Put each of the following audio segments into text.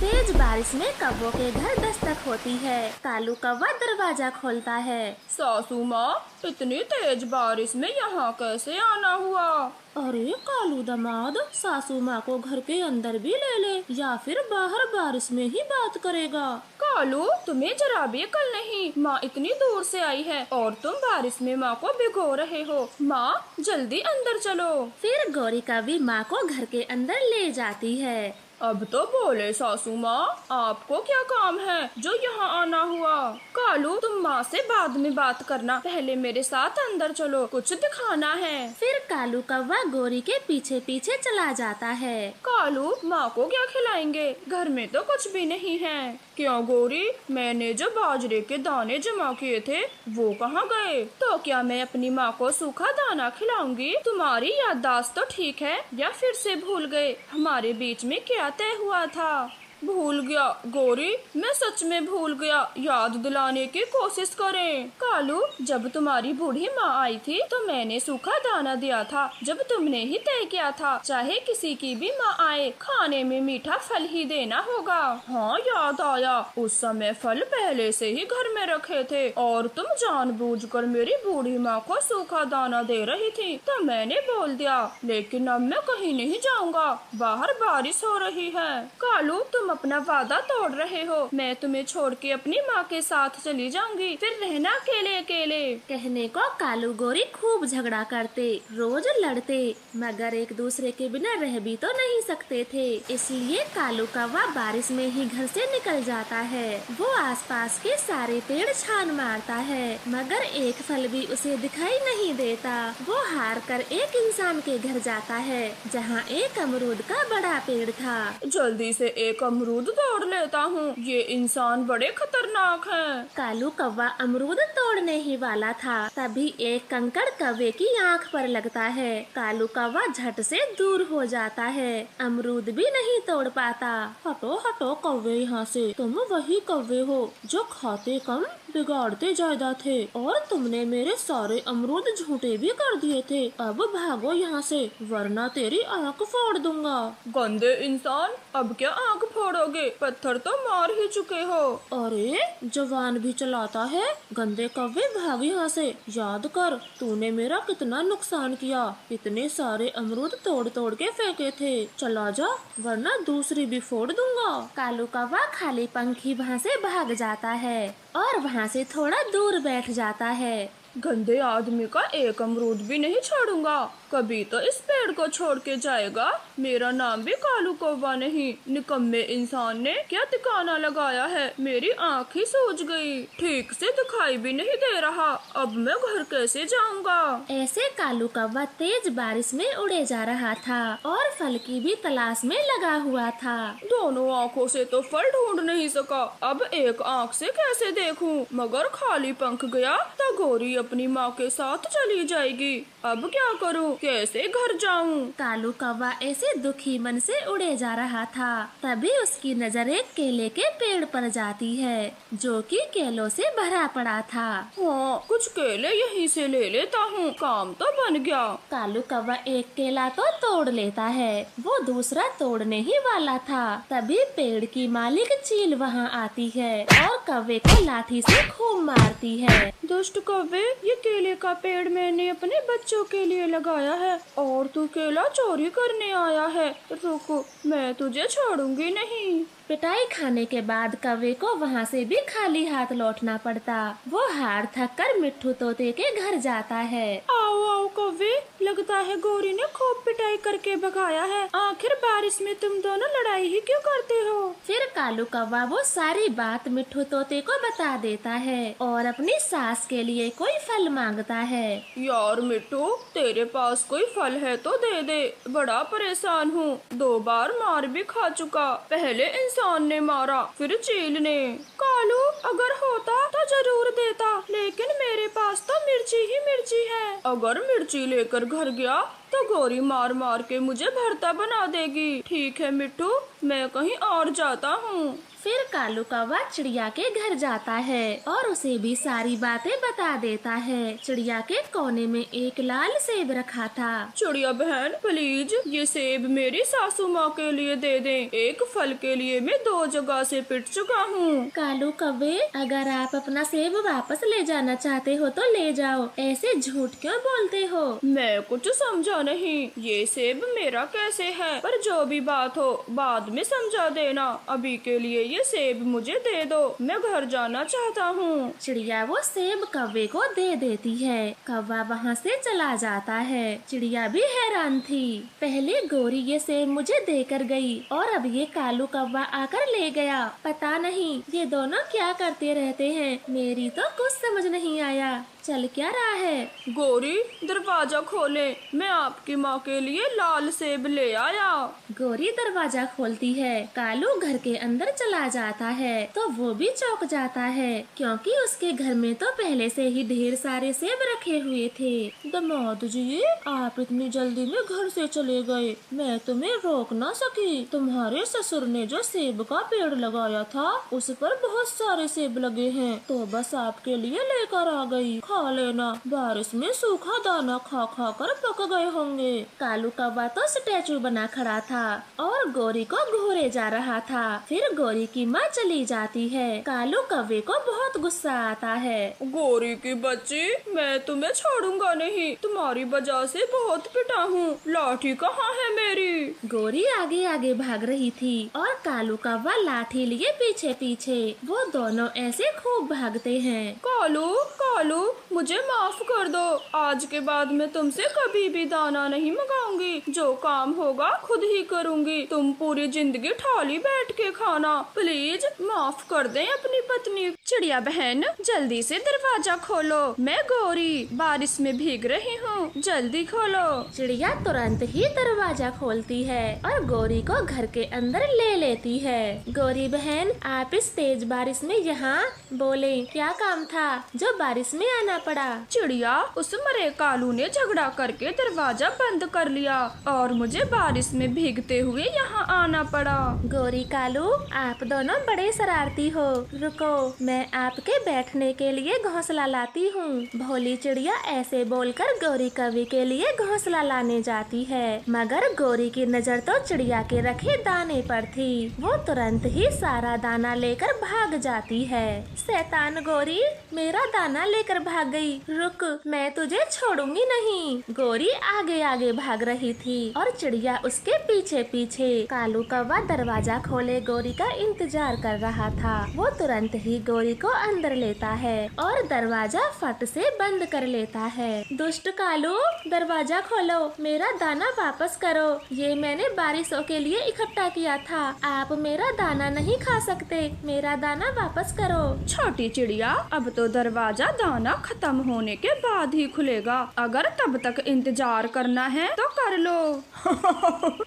तेज बारिश में कौवों के घर दस्तक होती है। कालू कौवा दरवाजा खोलता है। सासू माँ, इतनी तेज बारिश में यहाँ कैसे आना हुआ? अरे कालू दामाद, सासू माँ को घर के अंदर भी ले ले या फिर बाहर बारिश में ही बात करेगा। कालू, तुम्हें जरा भी अकल नहीं। माँ इतनी दूर से आई है और तुम बारिश में माँ को भिगो रहे हो। माँ जल्दी अंदर चलो। फिर गौरी कौवी माँ को घर के अंदर ले जाती है। अब तो बोले सासू माँ, आपको क्या काम है जो यहाँ आना हुआ? कालू, तुम माँ से बाद में बात करना, पहले मेरे साथ अंदर चलो, कुछ दिखाना है। फिर कालू कौवा गौरी के पीछे पीछे चला जाता है। कालू, माँ को क्या खिलाएंगे? घर में तो कुछ भी नहीं है। क्यों गौरी, मैंने जो बाजरे के दाने जमा किए थे वो कहाँ गए? तो क्या मैं अपनी माँ को सूखा दाना खिलाऊंगी? तुम्हारी याददाश्त तो ठीक है या फिर से भूल गए हमारे बीच में क्या तय हुआ था? भूल गया गौरी, मैं सच में भूल गया। याद दिलाने की कोशिश करें। कालू, जब तुम्हारी बूढ़ी माँ आई थी तो मैंने सूखा दाना दिया था। जब तुमने ही तय किया था चाहे किसी की भी माँ आए, खाने में मीठा फल ही देना होगा। हाँ, याद आया, उस समय फल पहले से ही घर में रखे थे और तुम जानबूझकर मेरी बूढ़ी माँ को सूखा दाना दे रही थी, तो मैंने बोल दिया। लेकिन अब मैं कहीं नहीं जाऊँगा, बाहर बारिश हो रही है। कालू, तुम अपना वादा तोड़ रहे हो। मैं तुम्हें छोड़ के अपनी माँ के साथ चली जाऊंगी, फिर रहना अकेले अकेले। कहने को कालू गौरी खूब झगड़ा करते, रोज लड़ते, मगर एक दूसरे के बिना रह भी तो नहीं सकते थे। इसलिए कालू कौवा बारिश में ही घर से निकल जाता है। वो आसपास के सारे पेड़ छान मारता है, मगर एक फल भी उसे दिखाई नहीं देता। वो हार कर एक इंसान के घर जाता है, जहाँ एक अमरूद का बड़ा पेड़ था। जल्दी से एक अमरूद तोड़ लेता हूँ, ये इंसान बड़े खतरनाक हैं। कालू कौवा अमरूद तोड़ने ही वाला था, तभी एक कंकड़ कौवे की आंख पर लगता है। कालू कौवा झट से दूर हो जाता है, अमरूद भी नहीं तोड़ पाता। हटो हटो कौवे यहाँ से, तुम वही कौवे हो जो खाते कम बिगाड़ते ज्यादा थे, और तुमने मेरे सारे अमरूद झूठे भी कर दिए थे। अब भागो यहाँ से, वरना तेरी आंख फोड़ दूंगा। गंदे इंसान, अब क्या आंख फोड़ोगे? पत्थर तो मार ही चुके हो। अरे जवान भी चलाता है, गंदे कौवे भाग यहाँ से। याद कर, तूने मेरा कितना नुकसान किया, इतने सारे अमरूद तोड़ तोड़ के फेंके थे। चला जा, वरना दूसरी भी फोड़ दूंगा। कालू कौवा खाली पंखी वहाँ से भाग जाता है और वहाँ से थोड़ा दूर बैठ जाता है। गंदे आदमी का एक अमरूद भी नहीं छोड़ूंगा, कभी तो इस पेड़ को छोड़ के जाएगा। मेरा नाम भी कालू कौवा नहीं। निकम्मे इंसान ने क्या ठिकाना लगाया है, मेरी आँख ही सूज गई, ठीक से दिखाई भी नहीं दे रहा। अब मैं घर कैसे जाऊंगा? ऐसे कालू कौवा तेज बारिश में उड़े जा रहा था और फल की भी तलाश में लगा हुआ था। दोनों आँखों से तो फल ढूंढ नहीं सका, अब एक आँख से कैसे देखूं? मगर खाली पंख गया तो गौरी अपनी माँ के साथ चली जाएगी। अब क्या करूं, कैसे घर जाऊं? कालू कौवा ऐसे दुखी मन से उड़े जा रहा था, तभी उसकी नजर एक केले के पेड़ पर जाती है, जो कि केलों से भरा पड़ा था। हाँ, कुछ केले यहीं से ले लेता हूँ, काम तो बन गया। कालू कौवा एक केला तो तोड़ लेता है, वो दूसरा तोड़ने ही वाला था, तभी पेड़ की मालिक चील वहाँ आती है और कौवे को लाठी से खूब मारती है। दुष्ट कौवे, ये केले का पेड़ मैंने अपने बच्चों के लिए लगाया है और तू केला चोरी करने आया है। रुक, मैं तुझे छोड़ूंगी नहीं। पिटाई खाने के बाद कौवे को वहाँ से भी खाली हाथ लौटना पड़ता। वो हार थक कर मिट्ठू तोते के घर जाता है। आओ आओ कौवे, लगता है गौरी ने खूब पिटाई करके भगाया है। आखिर बारिश में तुम दोनों लड़ाई ही क्यों करते हो? फिर कालू कौवा वो सारी बात मिट्ठू तोते को बता देता है और अपनी सास के लिए कोई फल मांगता है। यार मिट्टू, तेरे पास कोई फल है तो दे दे, बड़ा परेशान हूँ। 2 बार मार भी खा चुका, पहले इंसान ने मारा, फिर चील ने। कालू, अगर होता तो जरूर देता, लेकिन मेरे पास तो मिर्ची ही मिर्ची है। अगर मिर्ची लेकर घर गया तो गौरी मार मार के मुझे भरता बना देगी। ठीक है मिट्टू, मैं कहीं और जाता हूँ। फिर कालू कौवा चिड़िया के घर जाता है और उसे भी सारी बातें बता देता है। चिड़िया के कोने में एक लाल सेब रखा था। चिड़िया बहन प्लीज ये सेब मेरी सासू माँ के लिए दे दें। एक फल के लिए मैं 2 जगह से पिट चुका हूँ। कालू कौवे, अगर आप अपना सेब वापस ले जाना चाहते हो तो ले जाओ, ऐसे झूठ क्यों बोलते हो? मैं कुछ समझा नहीं, ये सेब मेरा कैसे है? पर जो भी बात हो बाद में समझा देना। अभी के लिए ये सेब मुझे दे दो, मैं घर जाना चाहता हूँ। चिड़िया वो सेब कौवे को दे देती है। कौवा वहाँ से चला जाता है। चिड़िया भी हैरान थी। पहले गोरी ये सेब मुझे देकर गई और अब ये कालू कौवा आकर ले गया। पता नहीं ये दोनों क्या करते रहते हैं, मेरी तो कुछ समझ नहीं आया। चल क्या रहा है? गोरी दरवाजा खोले, मैं आपकी माँ के लिए लाल सेब ले आया। गोरी दरवाजा खोलती है। कालू घर के अंदर चला जाता है तो वो भी चौंक जाता है, क्योंकि उसके घर में तो पहले से ही ढेर सारे सेब रखे हुए थे। दामाद जी, आप इतनी जल्दी में घर से चले गए, मैं तुम्हें रोक ना सकी। तुम्हारे ससुर ने जो सेब का पेड़ लगाया था उस पर बहुत सारे सेब लगे हैं, तो बस आपके लिए लेकर आ गई। खा लेना, बारिश में सूखा दाना खा खा कर पक गए होंगे। कालू कौवा तो स्टैचू बना खड़ा था और गोरी को घूरे जा रहा था। फिर गोरी की माँ चली जाती है। कालू कौवे को बहुत गुस्सा आता है। गोरी की बच्ची, मैं तुम्हें छोड़ूंगा नहीं, तुम्हारी वजह से बहुत पिटा हूँ। लाठी कहाँ है मेरी? गोरी आगे आगे भाग रही थी और कालू कौवा लाठी लिए पीछे पीछे। वो दोनों ऐसे खूब भागते हैं। कालू कालू, मुझे माफ कर दो। आज के बाद मैं तुमसे कभी भी दाना नहीं मंगाऊंगी। जो काम होगा खुद ही करूंगी। तुम पूरी जिंदगी ठाली बैठ के खाना। प्लीज माफ कर दें अपनी पत्नी। चिड़िया बहन जल्दी से दरवाजा खोलो, मैं गोरी बारिश में भीग रही हूँ, जल्दी खोलो। चिड़िया तुरंत ही दरवाजा खोलती है और गोरी को घर के अंदर ले लेती है। गोरी बहन, आप इस तेज बारिश में यहाँ? बोले क्या काम था जो बारिश में आना पड़ा? चिड़िया, उस मरे कालू ने झगड़ा करके दरवाजा बंद कर लिया और मुझे बारिश में भीगते हुए यहाँ आना पड़ा। गोरी कालू, आप दोनों बड़े शरारती हो। रुको, मैं आपके बैठने के लिए घोंसला लाती हूँ। भोली चिड़िया ऐसे बोलकर गोरी कौवे के लिए घोंसला लाने जाती है, मगर गोरी की नजर तो चिड़िया के रखे दाने पर थी। वो तुरंत ही सारा दाना लेकर भाग जाती है। शैतान गोरी, मेरा दाना लेकर भाग गई। रुक, मैं तुझे छोड़ूंगी नहीं। गोरी आगे आगे भाग रही थी और चिड़िया उसके पीछे पीछे। कालू कौवा दरवाजा खोले गोरी का इंतजार कर रहा था। वो तुरंत ही गोरी को अंदर लेता है और दरवाजा फट से बंद कर लेता है। दुष्ट कालू, दरवाजा खोलो, मेरा दाना वापस करो। ये मैंने बारिशों के लिए इकट्ठा किया था। आप मेरा दाना नहीं खा सकते, मेरा दाना वापस करो। छोटी चिड़िया, अब तो दरवाजा दाना खत्म होने के बाद ही खुलेगा। अगर तब तक इंतजार करना है तो कर लो।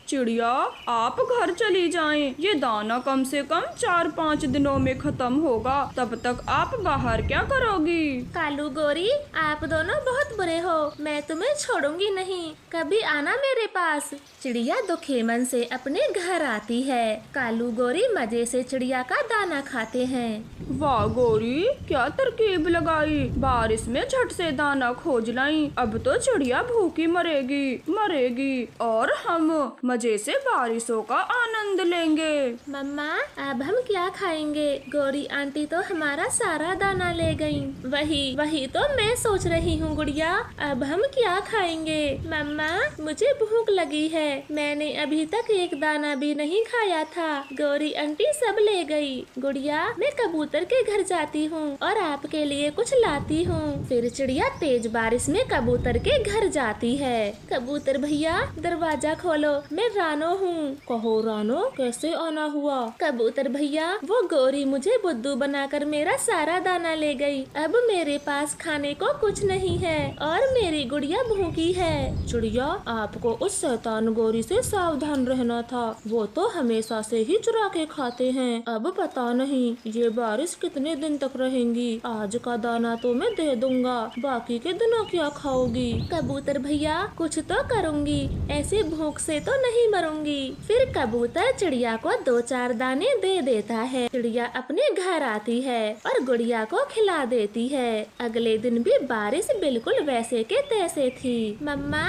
चिड़िया, आप घर चली जाएं। ये दाना कम से कम 4-5 दिनों में खत्म होगा। तब तक आप बाहर क्या करोगी? कालू गोरी, आप दोनों बहुत बुरे हो, मैं तुम्हें छोड़ूंगी नहीं। कभी आना मेरे पास। चिड़िया दुखे मन से अपने घर आती है। कालू गोरी मजे से चिड़िया का दाना खाते हैं। वाह गोरी, क्या तरकीब लगाई। बारिश में झट से दाना खोज लाई। अब तो चिड़िया भूखी मरेगी और हम मजे से बारिशों का आनंद लेंगे। मम्मा, अब हम क्या खाएंगे? गोरी आंटी तो हमारा सारा दाना ले गयी। वही तो मैं सोच रही हूँ गुड़िया, अब हम क्या खाएंगे? मम्मा, मुझे भूख लगी है, मैंने अभी तक एक दाना भी नहीं खाया था। गोरी आंटी सब ले गई। गुड़िया, मैं कबूतर के घर जाती हूँ और आपके लिए कुछ लाती हूँ। फिर चिड़िया तेज बारिश में कबूतर के घर जाती है। कबूतर भैया, दरवाजा खोलो, मैं रानो हूँ। कहो रानो, कैसे आना हुआ? कबूतर भैया, वो गोरी मुझे बुद्धू बनाकर कर मेरा सारा दाना ले गई। अब मेरे पास खाने को कुछ नहीं है और मेरी गुड़िया भूखी है। चिड़िया, आपको उस शैतान गौरी से सावधान रहना था, वो तो हमेशा से ही चुरा के खाते हैं। अब पता नहीं ये बारिश कितने दिन तक रहेंगी। आज का दाना तो मैं दे दूंगा, बाकी के दिनों क्या खाओगी? कबूतर भैया, कुछ तो करूँगी, ऐसे भूख से तो नहीं मरूंगी। फिर कबूतर चिड़िया को 2-4 दाने दे देता है। चिड़िया अपने घर आती है और गुड़िया को खिला देती है। अगले दिन भी बारिश बिल्कुल वैसे के तैसे थी। मम्मा,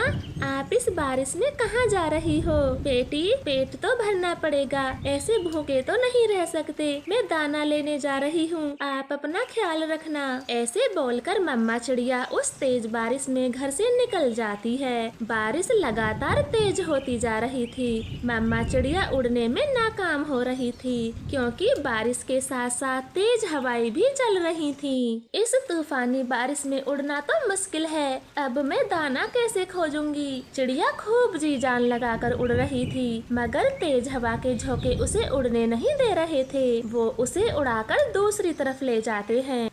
आप इस बारिश में कहाँ जा रही हो? बेटी, पेट तो भरना पड़ेगा, ऐसे भूखे तो नहीं रह सकते। मैं दाना लेने जा रही हूँ, आप अपना ख्याल रखना। ऐसे बोलकर मम्मा चिड़िया उस तेज बारिश में घर से निकल जाती है। बारिश लगातार तेज होती जा रही थी। मम्मा चिड़िया उड़ने में नाकाम हो रही थी क्योंकि बारिश के साथ साथ तेज हवाएं भी चल रही थी। इस तूफानी बारिश में उड़ना तो मुश्किल है, अब मैं दाना कैसे खोजूंगी? चिड़िया खूब जी जान लगाकर उड़ रही थी, मगर तेज हवा के झोंके उसे उड़ने नहीं दे रहे थे। वो उसे उड़ाकर दूसरी तरफ ले जाते हैं।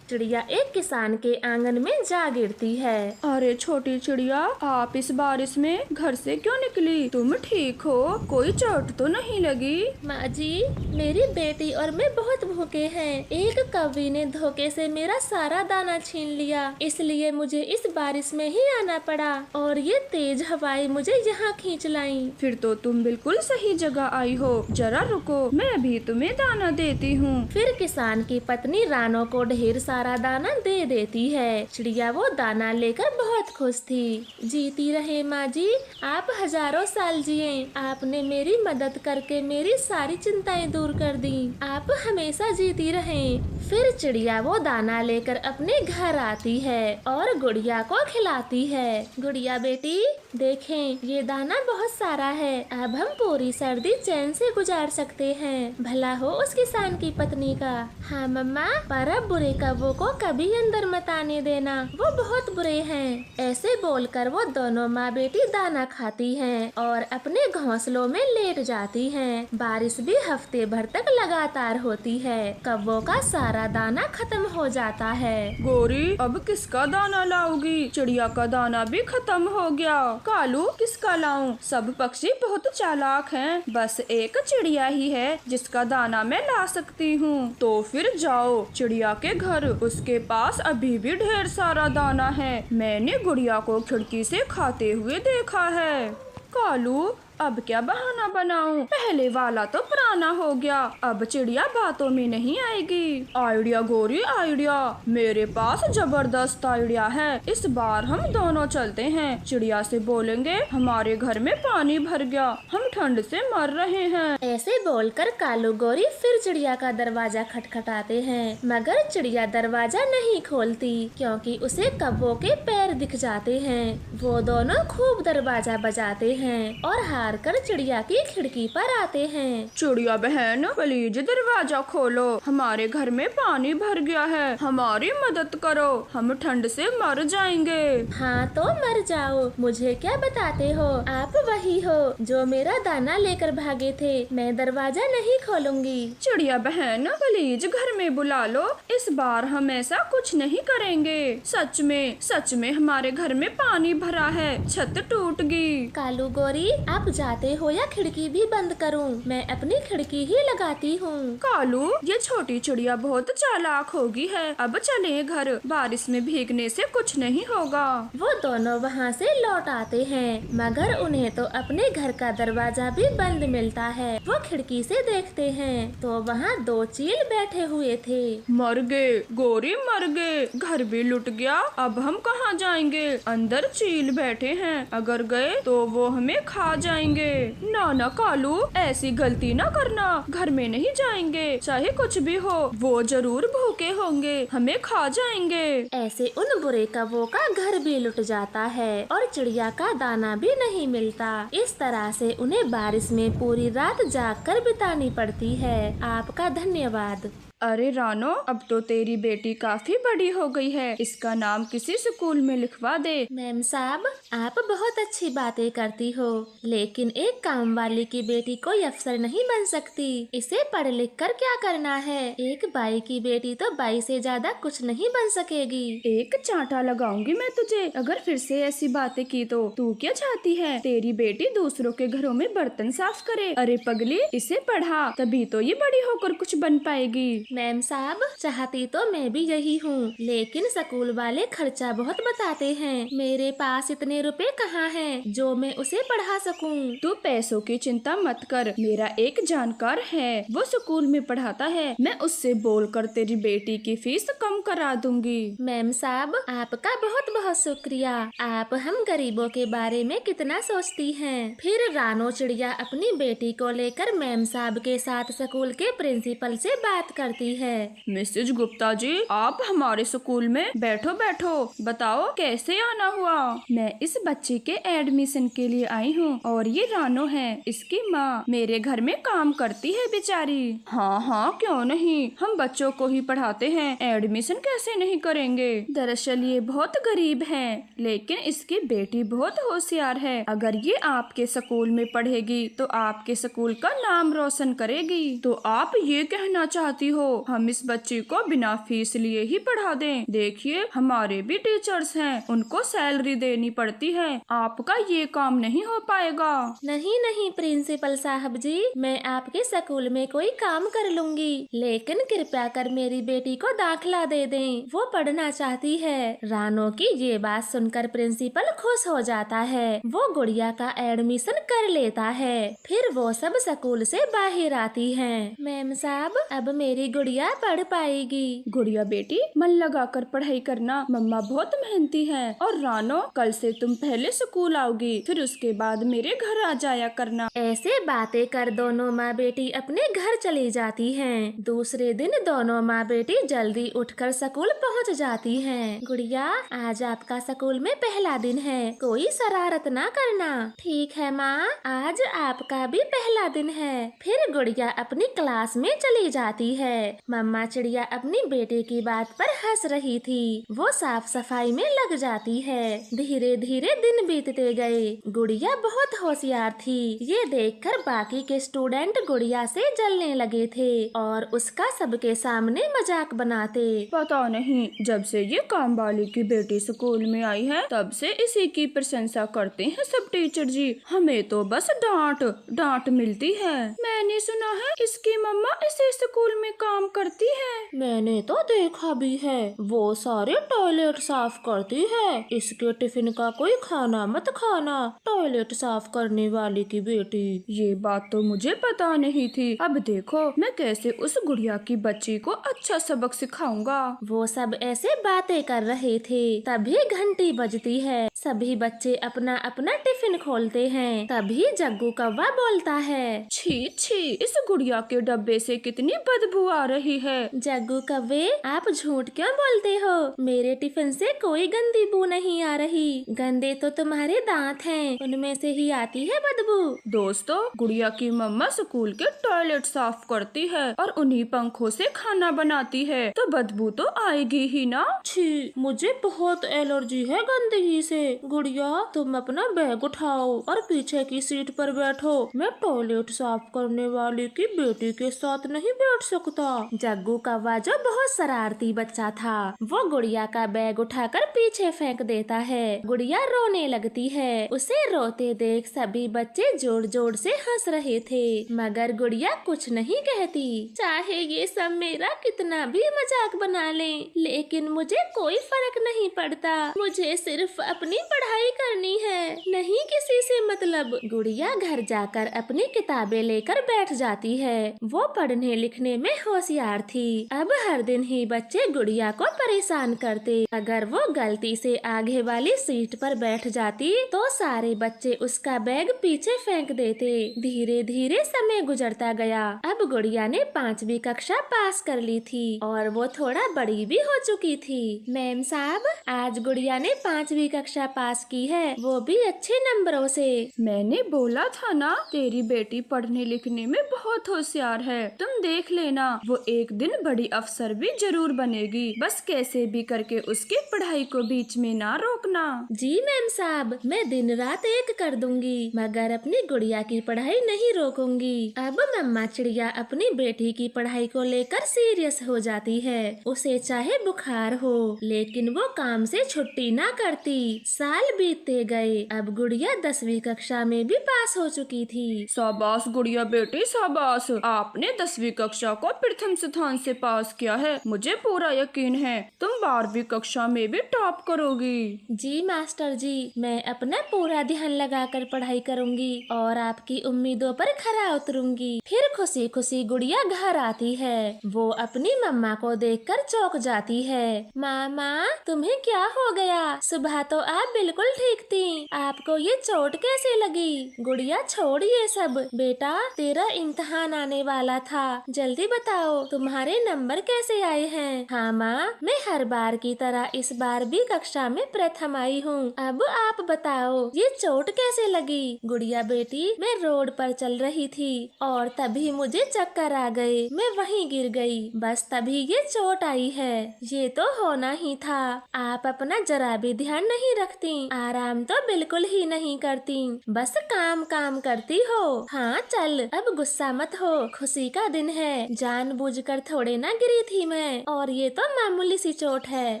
चिड़िया एक किसान के आंगन में जा गिरती है। अरे छोटी चिड़िया, आप इस बारिश में घर से क्यों निकली? तुम ठीक हो? कोई चोट तो नहीं लगी? माँ जी, मेरी बेटी और मैं बहुत भूखे हैं। एक कौवे ने धोखे से मेरा सारा दाना छीन लिया, इसलिए मुझे इस बारिश में ही आना पड़ा और ये तेज हवाएं मुझे यहाँ खींच लाई। फिर तो तुम बिल्कुल सही जगह आई हो। जरा रुको, मैं भी तुम्हें दाना देती हूँ। फिर किसान की पत्नी रानो को ढेर सारा दाना दे देती है। चिड़िया वो दाना लेकर बहुत खुश थी। जीती रहे माँ जी, आप हजारों साल जिए। आपने मेरी मदद करके मेरी सारी चिंताएं दूर कर दी। आप हमेशा जीती रहें। फिर चिड़िया वो दाना लेकर अपने घर आती है और गुड़िया को खिलाती है। गुड़िया बेटी, देखें, ये दाना बहुत सारा है, अब हम पूरी सर्दी चैन से गुजार सकते हैं। भला हो उस किसान की पत्नी का। हाँ मम्मा, पर अब बुरे कौवों को कभी अंदर मत आने देना, वो बहुत बुरे हैं। ऐसे बोलकर वो दोनों माँ बेटी दाना खाती हैं और अपने घोंसलों में लेट जाती हैं। बारिश भी हफ्ते भर तक लगातार होती है। कौवों का सारा दाना खत्म हो जाता है। गौरी, अब किसका दाना लाओगी? चिड़िया का दाना भी खत्म हो गया। कालू, किसका लाऊं? सब पक्षी बहुत चालाक हैं, बस एक चिड़िया ही है जिसका दाना मैं ला सकती हूँ। तो फिर जाओ चिड़िया के घर, उसके पास अभी भी ढेर सारा दाना है। मैंने गुड़िया को खिड़की से खाते हुए देखा है। कालू, अब क्या बहाना बनाऊं? पहले वाला तो पुराना हो गया, अब चिड़िया बातों में नहीं आएगी। आइडिया गौरी, आइडिया, मेरे पास जबरदस्त आइडिया है। इस बार हम दोनों चलते हैं, चिड़िया से बोलेंगे हमारे घर में पानी भर गया, हम ठंड से मर रहे हैं। ऐसे बोलकर कालू गौरी फिर चिड़िया का दरवाजा खटखटाते हैं, मगर चिड़िया दरवाजा नहीं खोलती क्योंकि उसे कौवों के पैर दिख जाते हैं। वो दोनों खूब दरवाजा बजाते हैं और हार कर चिड़िया की खिड़की पर आते हैं। चिड़िया बहन, प्लीज दरवाजा खोलो, हमारे घर में पानी भर गया है, हमारी मदद करो, हम ठंड से मर जाएंगे। हाँ तो मर जाओ, मुझे क्या बताते हो? आप वही हो जो मेरा दाना लेकर भागे थे। मैं दरवाजा नहीं खोलूंगी। चिड़िया बहन, प्लीज घर में बुला लो, इस बार हम ऐसा कुछ नहीं करेंगे। सच में हमारे घर में पानी भरा है, छत टूट गई। कालू गौरी, आप जाते हो या खिड़की भी बंद करूं? मैं अपनी खिड़की ही लगाती हूँ। कालू, ये छोटी चिड़िया बहुत चालाक होगी है, अब चले घर, बारिश में भीगने से कुछ नहीं होगा। वो दोनों वहाँ से लौट आते हैं, मगर उन्हें तो अपने घर का दरवाजा भी बंद मिलता है। वो खिड़की से देखते हैं तो वहाँ 2 चील बैठे हुए थे। मर गए गौरी, मर गए, घर भी लुट गया, अब हम कहाँ जाएंगे? अंदर चील बैठे हैं, अगर गए तो वो हमें खा जाएंगे। ना कालू, ऐसी गलती ना करना, घर में नहीं जाएंगे, चाहे कुछ भी हो, वो जरूर भूखे होंगे, हमें खा जाएंगे। ऐसे उन बुरे कौवों का घर भी लुट जाता है और चिड़िया का दाना भी नहीं मिलता। इस तरह से उन्हें बारिश में पूरी रात जागकर बितानी पड़ती है। आपका धन्यवाद। अरे रानो, अब तो तेरी बेटी काफी बड़ी हो गई है, इसका नाम किसी स्कूल में लिखवा दे। मैम साहब, आप बहुत अच्छी बातें करती हो, लेकिन एक काम वाली की बेटी कोई अफसर नहीं बन सकती। इसे पढ़ लिख कर क्या करना है? एक बाई की बेटी तो बाई से ज्यादा कुछ नहीं बन सकेगी। एक चांटा लगाऊंगी मैं तुझे अगर फिर से ऐसी बातें की तो। तू क्या चाहती है? तेरी बेटी दूसरों के घरों में बर्तन साफ करे? अरे पगली, इसे पढ़ा तभी तो ये बड़ी होकर कुछ बन पाएगी। मैम साहब, चाहती तो मैं भी यही हूँ, लेकिन स्कूल वाले खर्चा बहुत बताते हैं। मेरे पास इतने रुपए कहाँ हैं जो मैं उसे पढ़ा सकूँ। तू पैसों की चिंता मत कर, मेरा एक जानकार है, वो स्कूल में पढ़ाता है, मैं उससे बोलकर तेरी बेटी की फीस कम करा दूंगी। मैम साहब, आपका बहुत बहुत शुक्रिया। आप हम गरीबों के बारे में कितना सोचती हैं। फिर रानो चिड़िया अपनी बेटी को लेकर मैम साहब के साथ स्कूल के प्रिंसिपल से बात करती है। मिसेज गुप्ता जी, आप हमारे स्कूल में बैठो बैठो, बताओ कैसे आना हुआ? मैं इस बच्ची के एडमिशन के लिए आई हूँ और ये रानो है, इसकी माँ मेरे घर में काम करती है बेचारी। हाँ हाँ, क्यों नहीं, हम बच्चों को ही पढ़ाते हैं, एडमिशन कैसे नहीं करेंगे। दरअसल ये बहुत गरीब है, लेकिन इसकी बेटी बहुत होशियार है। अगर ये आपके स्कूल में पढ़ेगी तो आपके स्कूल का नाम रोशन करेगी। तो आप ये कहना चाहती हो हम इस बच्ची को बिना फीस लिए ही पढ़ा दें? देखिए, हमारे भी टीचर्स हैं, उनको सैलरी देनी पड़ती है, आपका ये काम नहीं हो पाएगा। नहीं नहीं प्रिंसिपल साहब जी, मैं आपके स्कूल में कोई काम कर लूंगी, लेकिन कृपया कर मेरी बेटी को दाखिला दे दें, वो पढ़ना चाहती है। रानो की ये बात सुनकर प्रिंसिपल खुश हो जाता है। वो गुड़िया का एडमिशन कर लेता है। फिर वो सब स्कूल से बाहर आती हैं। मैम साहब, अब मेरी गुड़िया पढ़ पाएगी। गुड़िया बेटी, मन लगा कर पढ़ाई करना, मम्मा बहुत मेहनती है। और रानो, कल से तुम पहले स्कूल आओगी, फिर उसके बाद मेरे घर आ जाया करना। ऐसे बातें कर दोनों माँ बेटी अपने घर चली जाती हैं। दूसरे दिन दोनों माँ बेटी जल्दी उठकर स्कूल पहुँच जाती हैं। गुड़िया, आज आपका स्कूल में पहला दिन है, कोई शरारत ना करना। ठीक है माँ, आज आपका भी पहला दिन है। फिर गुड़िया अपनी क्लास में चली जाती है। मम्मा चिड़िया अपनी बेटे की बात पर हंस रही थी। वो साफ सफाई में लग जाती है। धीरे धीरे दिन बीतते गए। गुड़िया बहुत होशियार थी। ये देखकर बाकी के स्टूडेंट गुड़िया से जलने लगे थे और उसका सबके सामने मजाक बनाते। पता नहीं, जब से ये काम वाली की बेटी स्कूल में आई है, तब से इसी की प्रशंसा करते हैं सब टीचर जी। हमें तो बस डांट डांट मिलती है। मैंने सुना है इसकी मम्मा इसे स्कूल में काम करती है। मैंने तो देखा भी है, वो सारे टॉयलेट साफ करती है। इसके टिफिन का कोई खाना मत खाना, टॉयलेट साफ करने वाली की बेटी। ये बात तो मुझे पता नहीं थी। अब देखो मैं कैसे उस गुड़िया की बच्ची को अच्छा सबक सिखाऊंगा। वो सब ऐसे बातें कर रहे थे, तभी घंटी बजती है। सभी बच्चे अपना अपना टिफिन खोलते हैं। तभी जग्गू कौवा बोलता है, छी छी, इस गुड़िया के डब्बे से कितनी बदबू आ रही है। जग्गू कौवे, आप झूठ क्यों बोलते हो? मेरे टिफिन से कोई गंदी बू नहीं आ रही। गंदे तो तुम्हारे दांत हैं, उनमें से ही आती है बदबू। दोस्तों, गुड़िया की मम्मा स्कूल के टॉयलेट साफ करती है और उन्हीं पंखों से खाना बनाती है, तो बदबू तो आएगी ही ना। छी, मुझे बहुत एलर्जी है गंदगी से। गुड़िया, तुम अपना बैग उठाओ और पीछे की सीट पर बैठो। मैं टॉयलेट साफ करने वाली की बेटी के साथ नहीं बैठ सकता। जग्गू कौवा, जो बहुत शरारती बच्चा था, वो गुड़िया का बैग उठाकर पीछे फेंक देता है। गुड़िया रोने लगती है। उसे रोते देख सभी बच्चे जोर जोर से हंस रहे थे, मगर गुड़िया कुछ नहीं कहती। चाहे ये सब मेरा कितना भी मजाक बना लें, लेकिन मुझे कोई फर्क नहीं पड़ता। मुझे सिर्फ अपनी पढ़ाई करनी है, नहीं किसी से मतलब। गुड़िया घर जाकर अपनी किताबें लेकर बैठ जाती है। वो पढ़ने लिखने में होशियार थी। अब हर दिन ही बच्चे गुड़िया को परेशान करते। अगर वो गलती से आगे वाली सीट पर बैठ जाती तो सारे बच्चे उसका बैग पीछे फेंक देते। धीरे धीरे समय गुजरता गया। अब गुड़िया ने 5वीं कक्षा पास कर ली थी और वो थोड़ा बड़ी भी हो चुकी थी। मैम साहब, आज गुड़िया ने 5वीं कक्षा पास की है, वो भी अच्छे नंबरों से। मैंने बोला था ना, तेरी बेटी पढ़ने लिखने में बहुत होशियार है। तुम देख लेना, वो एक दिन बड़ी अफसर भी जरूर बनेगी। बस कैसे भी करके उसकी पढ़ाई को बीच में ना रोकना। जी मैम साहब, मैं दिन रात एक कर दूंगी, मगर अपनी गुड़िया की पढ़ाई नहीं रोकूंगी। अब मम्मा चिड़िया अपनी बेटी की पढ़ाई को लेकर सीरियस हो जाती है। उसे चाहे बुखार हो, लेकिन वो काम से छुट्टी ना करती। साल बीतते गए। अब गुड़िया 10वीं कक्षा में भी पास हो चुकी थी। शाबाश गुड़िया बेटी, शाबाश। आपने 10वीं कक्षा को प्रथम स्थान से पास किया है। मुझे पूरा यकीन है तुम 12वीं कक्षा में भी टॉप करोगी। जी मास्टर जी, मैं अपना पूरा ध्यान लगाकर पढ़ाई करूंगी और आपकी उम्मीदों पर खरा उतरूंगी। फिर खुशी खुशी गुड़िया घर आती है। वो अपनी मम्मा को देखकर चौंक जाती है। मामा, तुम्हें क्या हो गया? सुबह तो आप बिल्कुल ठीक थी, आपको ये चोट कैसे लगी? गुड़िया छोड़ ये सब, बेटा तेरा इम्तिहान आने वाला था, जल्दी बताओ तुम्हारे नंबर कैसे आए हैं? हाँ माँ, मैं हर बार की तरह इस बार भी कक्षा में प्रथम आई हूँ। अब आप बताओ ये चोट कैसे लगी? गुड़िया बेटी, मैं रोड पर चल रही थी और तभी मुझे चक्कर आ गए, मैं वहीं गिर गई, बस तभी ये चोट आई है। ये तो होना ही था। आप अपना जरा भी ध्यान नहीं रखती, आराम तो बिल्कुल ही नहीं करती, बस काम काम करती हो। हाँ चल, अब गुस्सा मत हो, खुशी का दिन है, जानबूझकर थोड़े ना गिरी थी मैं, और ये तो मामूली सी चोट है।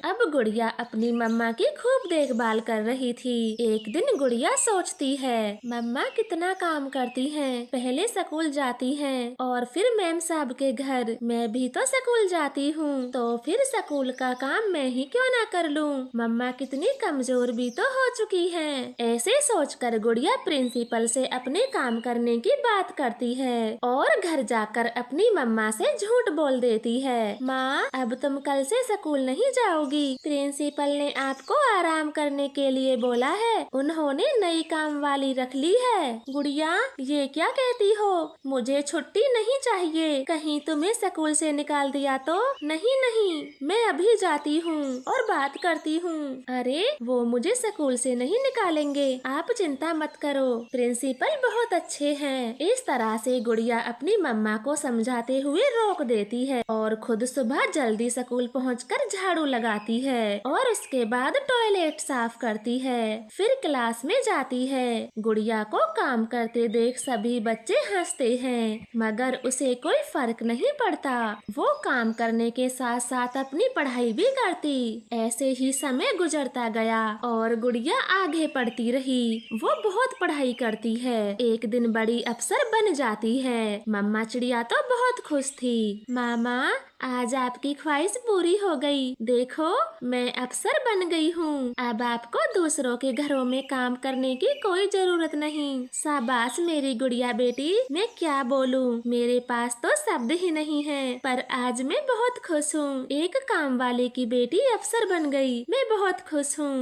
अब गुड़िया अपनी मम्मा की खूब देखभाल कर रही थी। एक दिन गुड़िया सोचती है, मम्मा कितना काम करती हैं, पहले स्कूल जाती हैं और फिर मैम साहब के घर, मैं भी तो स्कूल जाती हूँ, तो फिर स्कूल का काम मैं ही क्यों ना कर लूँ? मम्मा कितनी कमजोर भी तो हो चुकी हैं। ऐसे सोचकर गुड़िया प्रिंसिपल से अपने काम करने की बात करती है और घर जाकर अपनी मम्मा से झूठ बोल देती है। माँ, अब तुम कल से स्कूल नहीं जाओगी, प्रिंसिपल ने आपको आराम करने के लिए बोला है, उन्होंने नई काम वाली रख ली है। गुड़िया, ये क्या कहती हो? मुझे छुट्टी नहीं चाहिए, कहीं तुम्हें स्कूल से निकाल दिया तो? नहीं नहीं, मैं अभी जाती हूँ और बात करती हूँ। अरे, वो मुझे स्कूल से नहीं निकालेंगे, आप चिंता मत करो, प्रिंसिपल बहुत अच्छे हैं। इस तरह से गुड़िया अपनी मम्मा को समझाते हुए रोक देती है और खुद सुबह जल्दी स्कूल पहुंचकर झाड़ू लगाती है और उसके बाद टॉयलेट साफ करती है। फिर क्लास में जाती है। गुड़िया को काम करते देख सभी बच्चे हंसते हैं, मगर उसे कोई फर्क नहीं पड़ता। वो काम करने के साथ साथ अपनी पढ़ाई भी करती। ऐसे ही समय गुजरता गया और गुड़िया आगे पढ़ती रही। वो बहुत पढ़ाई करती है, एक दिन बड़ी अफसर बन जाती है। मम्मा चिड़िया तो बहुत खुश थी। मामा, आज आपकी ख्वाहिश पूरी हो गई, देखो मैं अफसर बन गई हूँ। अब आपको दूसरों के घरों में काम करने की कोई जरूरत नहीं। शाबाश मेरी गुड़िया बेटी, मैं क्या बोलूँ, मेरे पास तो शब्द ही नहीं है, पर आज मैं बहुत खुश हूँ। एक काम वाले की बेटी अफसर बन गई, मैं बहुत खुश हूँ।